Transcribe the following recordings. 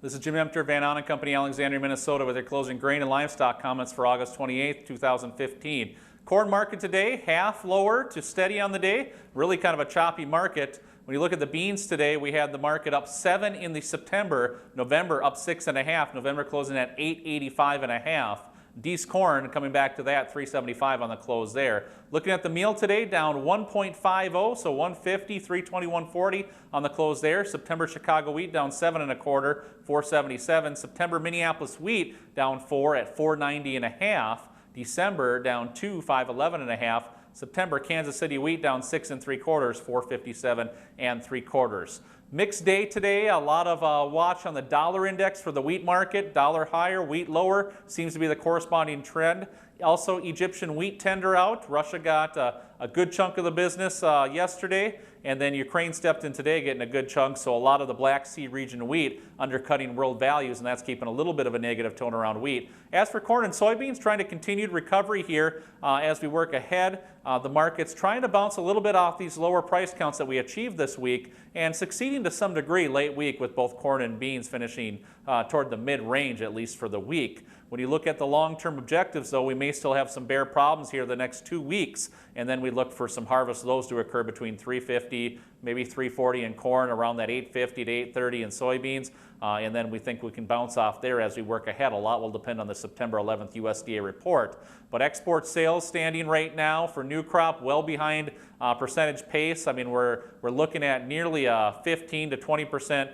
This is Jim Emter, Van Ahn & Company, Alexandria, Minnesota, with your closing grain and livestock comments for August 28th, 2015. Corn market today, half lower to steady on the day. Really kind of a choppy market. When you look at the beans today, we had the market up 7 in the September, November up 6.5, November closing at 885.5. Dees corn, coming back to that, 375 on the close there. Looking at the meal today, down 1.50, so 150, 321.40 on the close there. September Chicago wheat down 7.25, 477. September Minneapolis wheat down 4 at 490.5. December down 2, 511.5. September Kansas City wheat down 6 3/4, 457 3/4. Mixed day today, a lot of watch on the dollar index for the wheat market. Dollar higher, wheat lower seems to be the corresponding trend. Also, Egyptian wheat tender out. Russia got a good chunk of the business yesterday, and then Ukraine stepped in today getting a good chunk, so a lot of the Black Sea region wheat undercutting world values, and that's keeping a little bit of a negative tone around wheat. As for corn and soybeans, trying to continued recovery here as we work ahead. The market's trying to bounce a little bit off these lower price counts that we achieved this week, and succeeding to some degree late week with both corn and beans finishing toward the mid-range, at least for the week. When you look at the long-term objectives, though, we may still have some bear problems here the next 2 weeks, and then we look for some harvest lows to occur between 350, maybe 340 in corn, around that 850 to 830 in soybeans, and then we think we can bounce off there as we work ahead. A lot will depend on the September 11th USDA report. But export sales standing right now for new crop well behind percentage pace. I mean, we're looking at nearly a 15 to 20%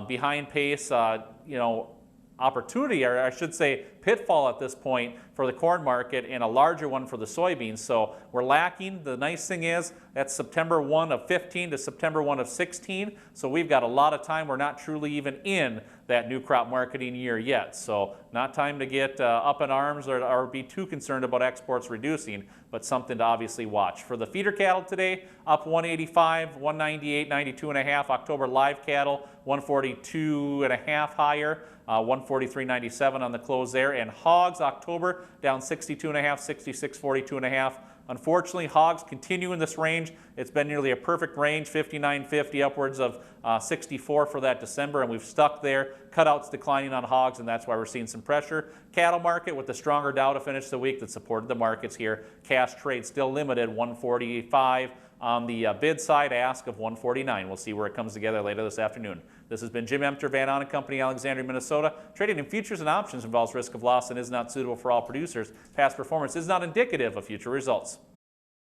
behind pace, opportunity, or I should say pitfall at this point for the corn market, and a larger one for the soybeans. So we're lacking. The nice thing is that's September 1 of 15 to September 1 of 16. So we've got a lot of time. We're not truly even in that new crop marketing year yet. So not time to get up in arms or be too concerned about exports reducing, but something to obviously watch. For the feeder cattle today, up 185, 198, 92.5. October live cattle, 142.5 higher. 143.97 on the close there. And hogs, October, down 62.5, 66.42.5. Unfortunately, hogs continue in this range. It's been nearly a perfect range, 59.50, upwards of 64 for that December, and we've stuck there. Cutouts declining on hogs, and that's why we're seeing some pressure. Cattle market with the stronger Dow to finish the week that supported the markets here. Cash trade still limited, 145 on the bid side, ask of 149. We'll see where it comes together later this afternoon. This has been Jim Emter, Van Ahn & Company, Alexandria, Minnesota. Trading in futures and options involves risk of loss and is not suitable for all producers. Past performance is not indicative of future results.